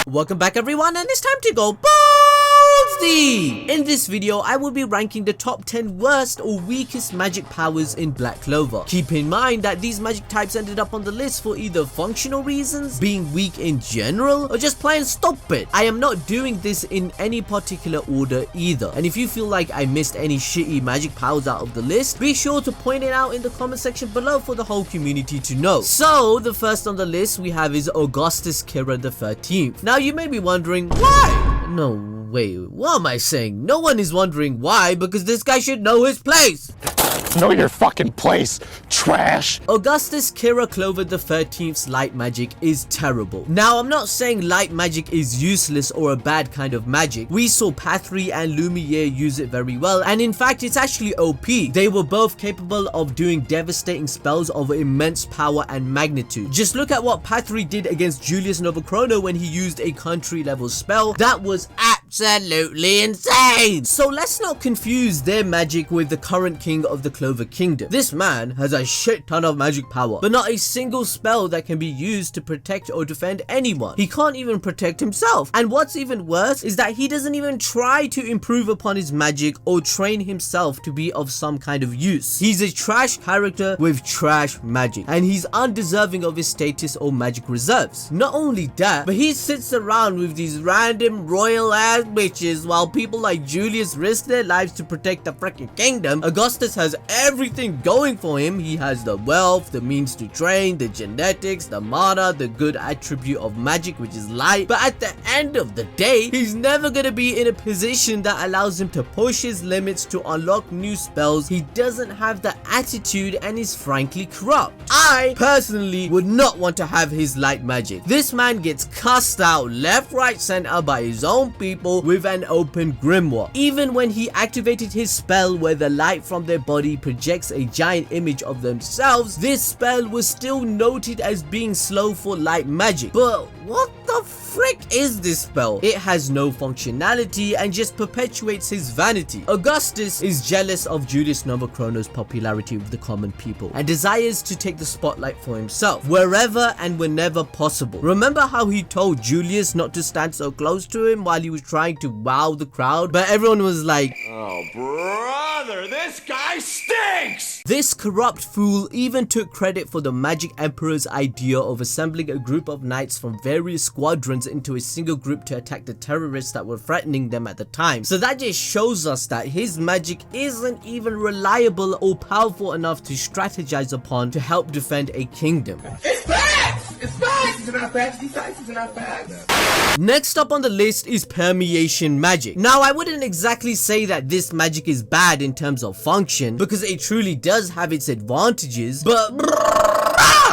Welcome back everyone, and it's time to go balls deep! In this video, I will be ranking the top 10 worst or weakest magic powers in Black Clover. Keep in mind that these magic types ended up on the list for either functional reasons, being weak in general, or just plain stupid. I am not doing this in any particular order either, and if you feel like I missed any shitty magic powers out of the list, be sure to point it out in the comment section below for the whole community to know. So, the first on the list we have is Augustus Kira the 13th. Now you may be wondering, why? No, wait, what am I saying? No one is wondering why, because this guy should know his place. Know your fucking place, trash. Augustus Kira Clover the 13th's light magic is terrible. Now, I'm not saying light magic is useless or a bad kind of magic. We saw Pathri and Lumiere use it very well, and in fact, it's actually OP. They were both capable of doing devastating spells of immense power and magnitude. Just look at what Pathri did against Julius Novachrono when he used a country level spell. That was absolutely insane. So let's not confuse their magic with the current king of the Clover Kingdom. This man has a shit ton of magic power, but not a single spell that can be used to protect or defend anyone. He can't even protect himself. And what's even worse is that he doesn't even try to improve upon his magic or train himself to be of some kind of use. He's a trash character with trash magic, and he's undeserving of his status or magic reserves. Not only that, but he sits around with these random royal ass bitches while people like Julius risk their lives to protect the freaking kingdom. Augustus has everything going for him. He has the wealth, the means to train, the genetics, the mana, the good attribute of magic, which is light. But at the end of the day, he's never gonna be in a position that allows him to push his limits to unlock new spells. He doesn't have the attitude and is frankly corrupt. I personally would not want to have his light magic. This man gets cussed out left, right, center by his own people with an open grimoire. Even when he activated his spell where the light from their body projects a giant image of themselves, this spell was still noted as being slow for light magic. But what the frick is this spell? It has no functionality and just perpetuates his vanity. Augustus is jealous of Julius Novachrono's popularity with the common people and desires to take the spotlight for himself wherever and whenever possible. Remember how he told Julius not to stand so close to him while he was trying to wow the crowd, but everyone was like, Oh brother, this guy stinks! This corrupt fool even took credit for the Magic Emperor's idea of assembling a group of knights from various squadrons into a single group to attack the terrorists that were threatening them at the time. So that just shows us that his magic isn't even reliable or powerful enough to strategize upon to help defend a kingdom. It's facts! It's facts! It's not facts, these facts are not facts. Next up on the list is permeation magic. Now, I wouldn't exactly say that this magic is bad in terms of function, because it truly does have its advantages, but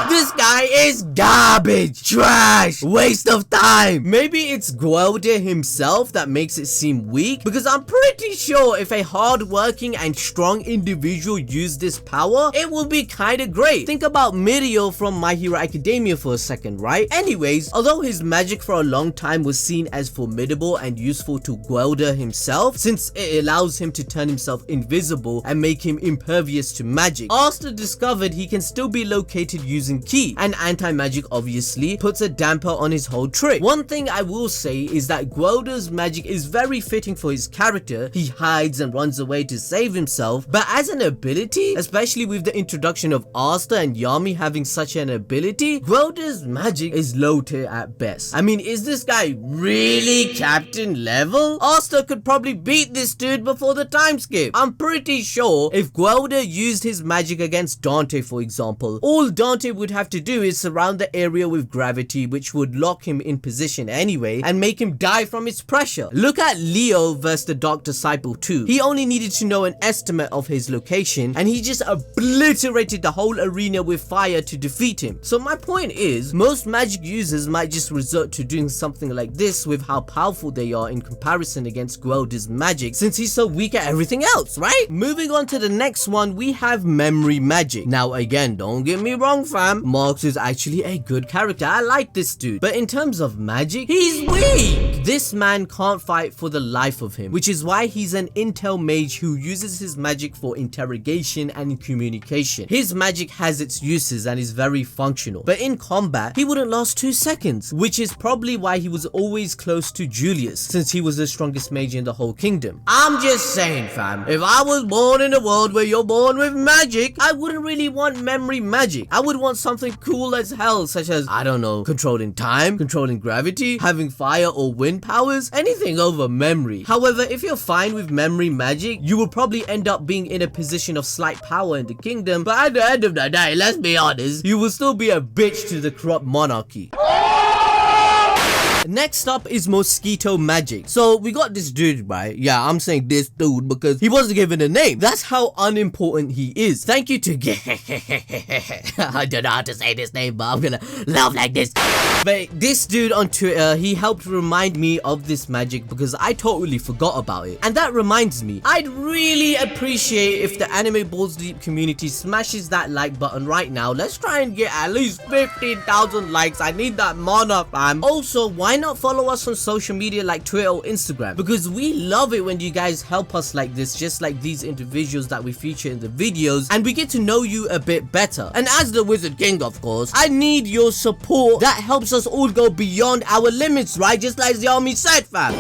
this guy is garbage, trash, waste of time. Maybe it's Guelder himself that makes it seem weak, because I'm pretty sure if a hard-working and strong individual used this power, it would be kinda great. Think about Mirio from My Hero Academia for a second, right? Anyways, although his magic for a long time was seen as formidable and useful to Guelder himself, since it allows him to turn himself invisible and make him impervious to magic, ASTA discovered he can still be located using Ki, and anti-magic obviously puts a damper on his whole trick. One thing I will say is that Guelder's magic is very fitting for his character. He hides and runs away to save himself, but as an ability, especially with the introduction of ASTA and Yami having such an ability, Guelder's magic is low tier at best. I mean, is this guy really captain level? ASTA could probably beat this dude before the time skip. I'm pretty sure if Guelder used his magic against Dante, for example, all Dante would have to do is surround the area with gravity, which would lock him in position anyway and make him die from its pressure. Look at Leo versus the Dark Disciple 2. He only needed to know an estimate of his location and he just obliterated the whole arena with fire to defeat him. So my point is, most magic users might just resort to doing something like this with how powerful they are in comparison against Guelder's magic, since he's so weak at everything else, right? Moving on to the next one, we have memory magic. Now again, don't get me wrong fam, fam. Marx is actually a good character. I like this dude. But in terms of magic, he's weak. This man can't fight for the life of him, which is why he's an intel mage who uses his magic for interrogation and communication. His magic has its uses and is very functional, but in combat, he wouldn't last 2 seconds, which is probably why he was always close to Julius, since he was the strongest mage in the whole kingdom. I'm just saying, fam, if I was born in a world where you're born with magic, I wouldn't really want memory magic. I would want something cool as hell, such as, I don't know, controlling time, controlling gravity, having fire or wind powers, anything over memory. However, if you're fine with memory magic, you will probably end up being in a position of slight power in the kingdom, but at the end of the day, let's be honest, you will still be a bitch to the corrupt monarchy. Next up is mosquito magic. So we got this dude, right? Yeah, I'm saying this dude because he wasn't given a name. That's how unimportant he is. Thank you to I don't know how to say this name, but I'm gonna laugh like this. But this dude on Twitter, he helped remind me of this magic because I totally forgot about it. And that reminds me, I'd really appreciate if the Anime Balls Deep community smashes that like button right now. Let's try and get at least 15,000 likes. I need that mana, fam. Also, why not follow us on social media like Twitter or Instagram? Because we love it when you guys help us like this, just like these individuals that we feature in the videos, and we get to know you a bit better. And as the Wizard King, of course, I need your support. That helps us all go beyond our limits, right? Just like Yami said, fam.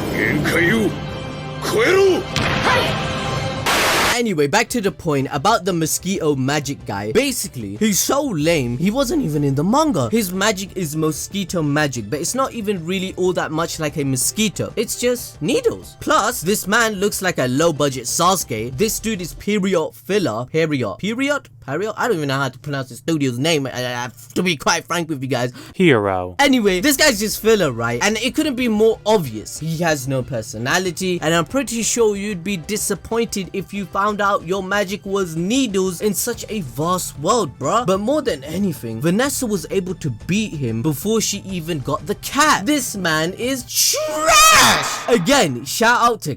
Anyway, back to the point about the mosquito magic guy. Basically, he's so lame, he wasn't even in the manga. His magic is mosquito magic, but it's not even really all that much like a mosquito. It's just needles. Plus, this man looks like a low-budget Sasuke. This dude is period filler. Period? I don't even know how to pronounce the studio's name, to be quite frank with you guys. Hero. Anyway, this guy's just filler, right? And it couldn't be more obvious. He has no personality, and I'm pretty sure you'd be disappointed if you found out your magic was needles in such a vast world, bruh. But more than anything, Vanessa was able to beat him before she even got the cat. This man is trash! Again, shout out to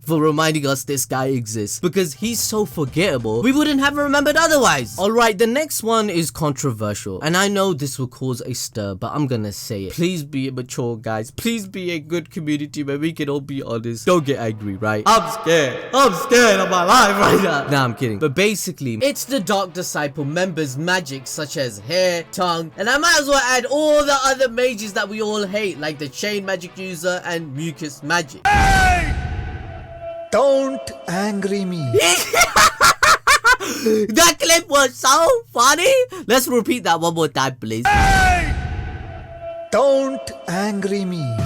for reminding us this guy exists, because he's so forgettable, we wouldn't have remembered otherwise. Alright, the next one is controversial, and I know this will cause a stir, but I'm gonna say it. Please be mature, guys. Please be a good community where we can all be honest. Don't get angry, right? I'm scared of my life right now. Nah, I'm kidding. But basically, it's the Dark Disciple members' magic, such as hair, tongue, and I might as well add all the other mages that we all hate, like the chain magic user and mucus magic. Hey! Don't angry me. That clip was so funny. Let's repeat that one more time, please. Hey! Don't angry me.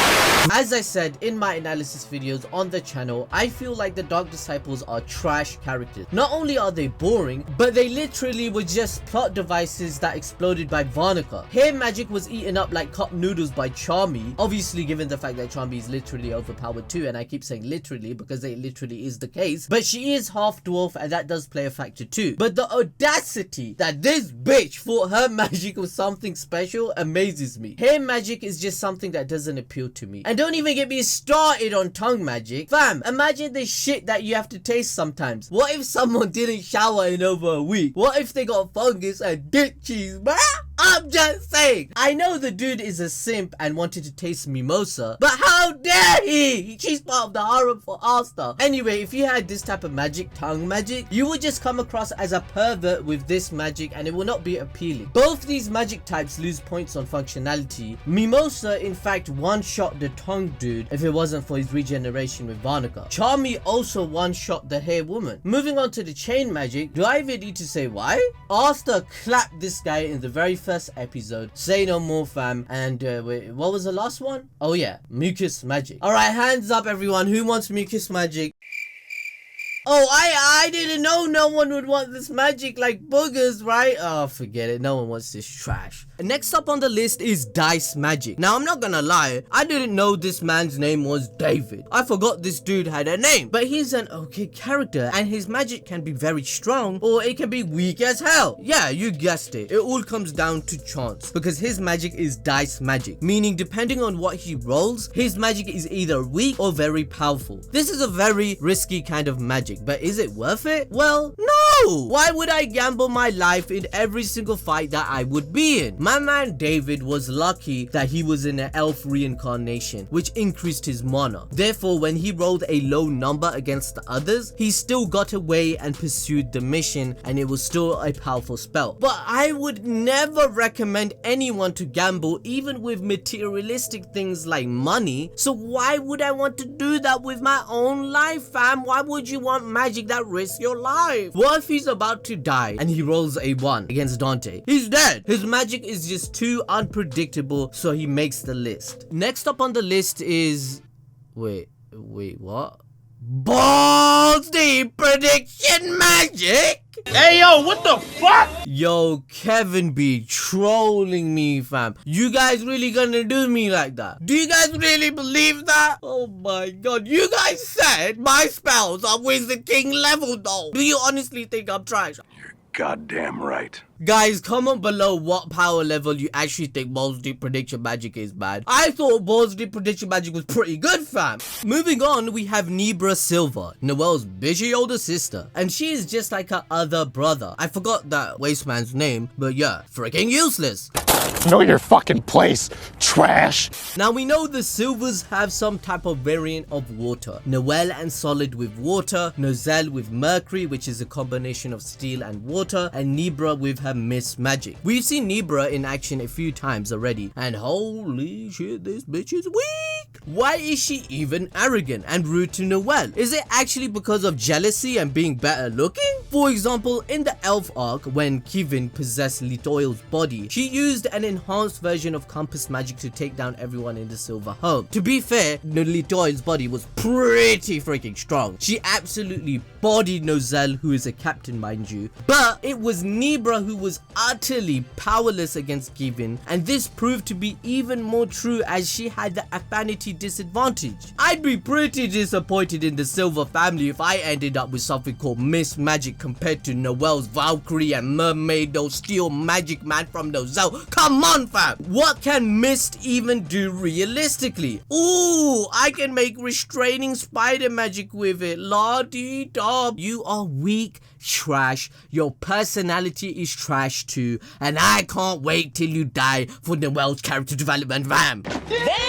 As I said in my analysis videos on the channel, I feel like the Dark Disciples are trash characters. Not only are they boring, but they literally were just plot devices that exploded by Varnica. Hair magic was eaten up like cup noodles by Charmy, obviously given the fact that Charmy is literally overpowered too, and I keep saying literally because it literally is the case, but she is half dwarf and that does play a factor too. But the audacity that this bitch thought her magic was something special amazes me. Hair magic is just something that doesn't appeal to me. And don't even get me started on tongue magic. Fam, imagine the shit that you have to taste sometimes. What if someone didn't shower in over a week? What if they got fungus and dick cheese, bruh? I'm just saying. I know the dude is a simp and wanted to taste mimosa, but how dare he? She's part of the harem for ASTA. Anyway, if you had this type of magic, tongue magic, you would just come across as a pervert with this magic and it will not be appealing. Both these magic types lose points on functionality. Mimosa, in fact, one-shot the tongue dude if it wasn't for his regeneration with Varnica. Charmy also one-shot the hair woman. Moving on to the chain magic, do I even need to say why? ASTA clapped this guy in the very first episode. Say no more, fam. And wait, what was the last one? Oh yeah, mucus magic. Alright, hands up everyone, who wants mucus magic? Oh, I didn't know no one would want this magic like boogers, right? Oh, forget it. No one wants this trash. Next up on the list is dice magic. Now, I'm not gonna lie. I didn't know this man's name was David. I forgot this dude had a name. But he's an okay character and his magic can be very strong or it can be weak as hell. Yeah, you guessed it. It all comes down to chance because his magic is dice magic. Meaning, depending on what he rolls, his magic is either weak or very powerful. This is a very risky kind of magic. But is it worth it? Well, no! No! Why would I gamble my life in every single fight that I would be in? My man David was lucky that he was in an elf reincarnation, which increased his mana. Therefore, when he rolled a low number against the others, he still got away and pursued the mission, and it was still a powerful spell. But I would never recommend anyone to gamble even with materialistic things like money. So why would I want to do that with my own life, fam? Why would you want magic that risks your life? What if he's about to die and he rolls a 1 against Dante? He's dead. His magic is just too unpredictable, so he makes the list. Next up on the list is... Wait, what? Balls deep prediction magic? Hey, yo, what the fuck? Yo, Kevin be trolling me, fam. You guys really gonna do me like that? Do you guys really believe that? Oh my god, you guys said my spells are Wizard King level though. Do you honestly think I'm trash? You're goddamn right. Guys, comment below what power level you actually think Balls Deep Prediction Magic is, man. I thought Balls Deep Prediction Magic was pretty good, fam. Moving on, we have Nebra Silva, Noelle's bitchy older sister. And she is just like her other brother. I forgot that waste man's name, but yeah, freaking useless. Know your fucking place, trash. Now we know the Silvers have some type of variant of water. Noelle and Solid with water, Nozelle with mercury, which is a combination of steel and water, and Nebra with her mist magic. We've seen Nebra in action a few times already, and holy shit, this bitch is weak. Why is she even arrogant and rude to Noelle? Is it actually because of jealousy and being better looking? For example, in the Elf arc, when Kevin possessed Litoyle's body, she used an enhanced version of compass magic to take down everyone in the Silver home. To be fair, Litoyle's body was pretty freaking strong. She absolutely bodied Nozelle, who is a captain mind you, but it was Nebra who was utterly powerless against Kevin, and this proved to be even more true as she had the affinity disadvantage. I'd be pretty disappointed in the Silver family if I ended up with something called mist magic compared to Noelle's Valkyrie and Mermaid, those steel magic man from Nozelle. Come on, fam! What can mist even do realistically? Ooh, I can make restraining spider magic with it. La-dee-da. You are weak, trash. Your personality is trash too, and I can't wait till you die for Noelle's character development, fam. Damn!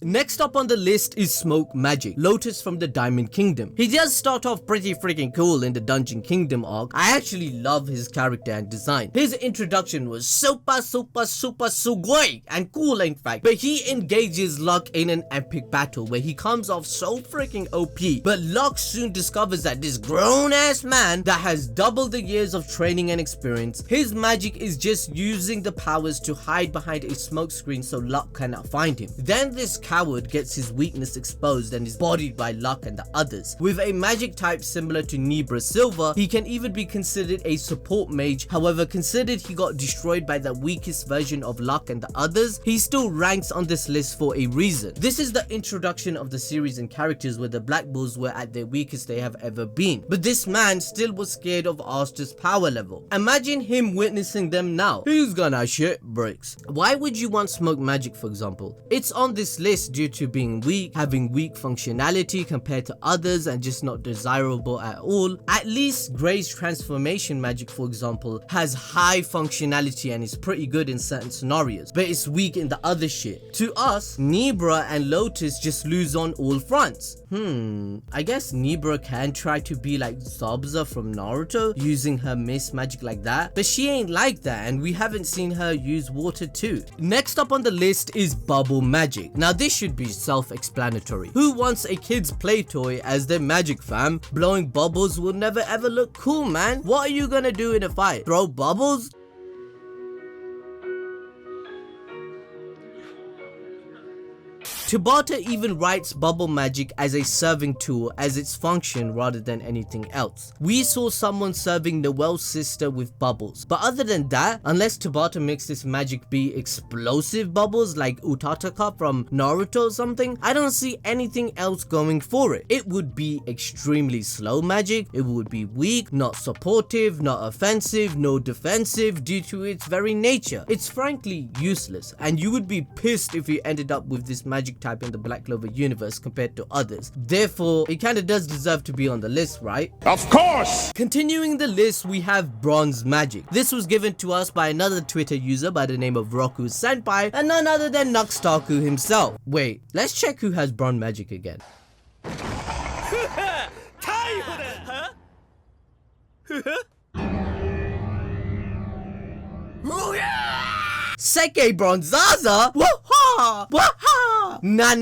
Next up on the list is Smoke Magic, Lotus from the Diamond Kingdom. He does start off pretty freaking cool in the Dungeon Kingdom arc. I actually love his character and design. His introduction was super sugoi and cool in fact, but he engages Locke in an epic battle where he comes off so freaking OP, but Locke soon discovers that this grown-ass man that has double the years of training and experience, his magic is just using the powers to hide behind a smoke screen so Locke cannot find him. Then this coward gets his weakness exposed and is bodied by Locke and the others. With a magic type similar to Nebra Silva, he can even be considered a support mage. However, considered he got destroyed by the weakest version of Locke and the others, he still ranks on this list for a reason. This is the introduction of the series and characters where the Black Bulls were at their weakest they have ever been. But this man still was scared of ASTA's power level. Imagine him witnessing them now. He's gonna shit bricks. Why would you want smoke magic, for example? It's on this list due to being weak, having weak functionality compared to others, and just not desirable at all. At least Gray's transformation magic, for example, has high functionality and is pretty good in certain scenarios, but it's weak in the other shit. To us, Nebra and Lotus just lose on all fronts. I guess Nebra can try to be like Zabuza from Naruto, using her mist magic like that, but she ain't like that, and we haven't seen her use water too. Next up on the list is Bubble Magic. Now this should be self-explanatory. Who wants a kid's play toy as their magic, fam? Blowing bubbles will never ever look cool, man. What are you gonna do in a fight? Throw bubbles? Tabata even writes bubble magic as a serving tool as its function rather than anything else. We saw someone serving Noelle's sister with bubbles, but other than that, unless Tabata makes this magic be explosive bubbles like Utataka from Naruto or something, I don't see anything else going for it. It would be extremely slow magic, it would be weak, not supportive, not offensive, no defensive due to its very nature. It's frankly useless, and you would be pissed if you ended up with this magic type in the Black Clover universe compared to others. Therefore, it kinda does deserve to be on the list, right? Of course! Continuing the list, we have bronze magic. This was given to us by another Twitter user by the name of Roku Senpai and none other than Nuxtaku himself. Wait, let's check who has bronze magic again. Seke Bronzaza? Waha! Waha! Nah.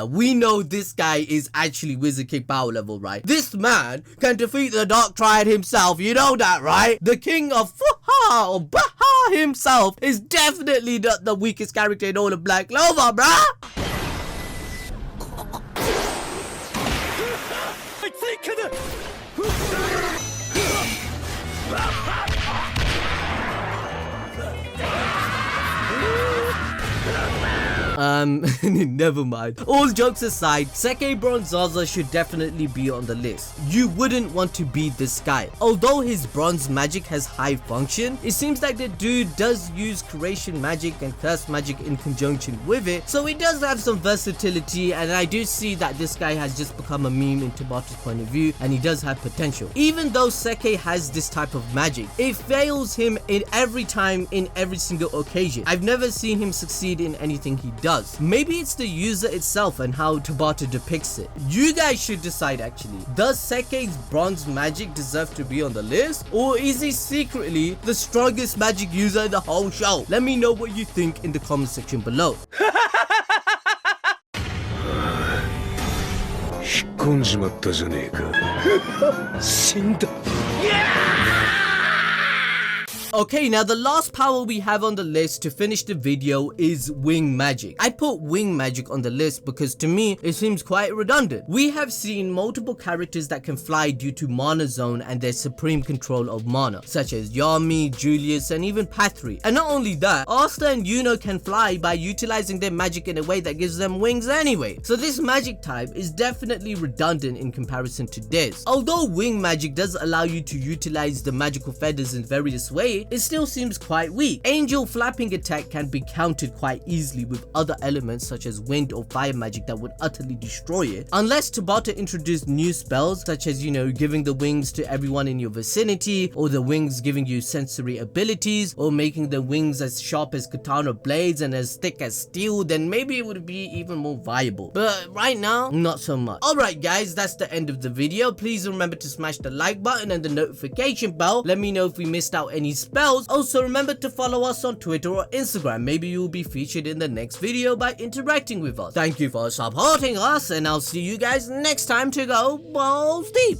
We know this guy is actually Wizard King power level, right? This man can defeat the Dark Triad himself, you know that, right? The king of Fuha or Baha himself is definitely not the weakest character in all of Black Clover, bruh! Never mind. All jokes aside, Seke Bronzaza should definitely be on the list. You wouldn't want to beat this guy. Although his bronze magic has high function, it seems like the dude does use creation magic and curse magic in conjunction with it, so he does have some versatility, and I do see that this guy has just become a meme in Tabata's point of view, and he does have potential. Even though Seke has this type of magic, it fails him in every time in every single occasion. I've never seen him succeed in anything he does. Maybe it's the user itself and how Tabata depicts it. You guys should decide actually. Does Seke's bronze magic deserve to be on the list? Or is he secretly the strongest magic user in the whole show? Let me know what you think in the comment section below. Okay, now the last power we have on the list to finish the video is wing magic. I put wing magic on the list because to me it seems quite redundant. We have seen multiple characters that can fly due to mana zone and their supreme control of mana, such as Yami, Julius, and even Pathri. And not only that, ASTA and Yuno can fly by utilizing their magic in a way that gives them wings anyway. So this magic type is definitely redundant in comparison to theirs. Although wing magic does allow you to utilize the magical feathers in various ways, it still seems quite weak. Angel flapping attack can be countered quite easily with other elements such as wind or fire magic that would utterly destroy it, unless Tabata introduced new spells such as, you know, giving the wings to everyone in your vicinity, or the wings giving you sensory abilities, or making the wings as sharp as katana blades and as thick as steel. Then maybe it would be even more viable, but right now not so much. Alright guys, that's the end of the video. Please remember to smash the like button and the notification bell. Let me know if we missed out any spells. Also remember to follow us on Twitter or Instagram. Maybe you will be featured in the next video by interacting with us. Thank you for supporting us, and I'll see you guys next time to go balls deep.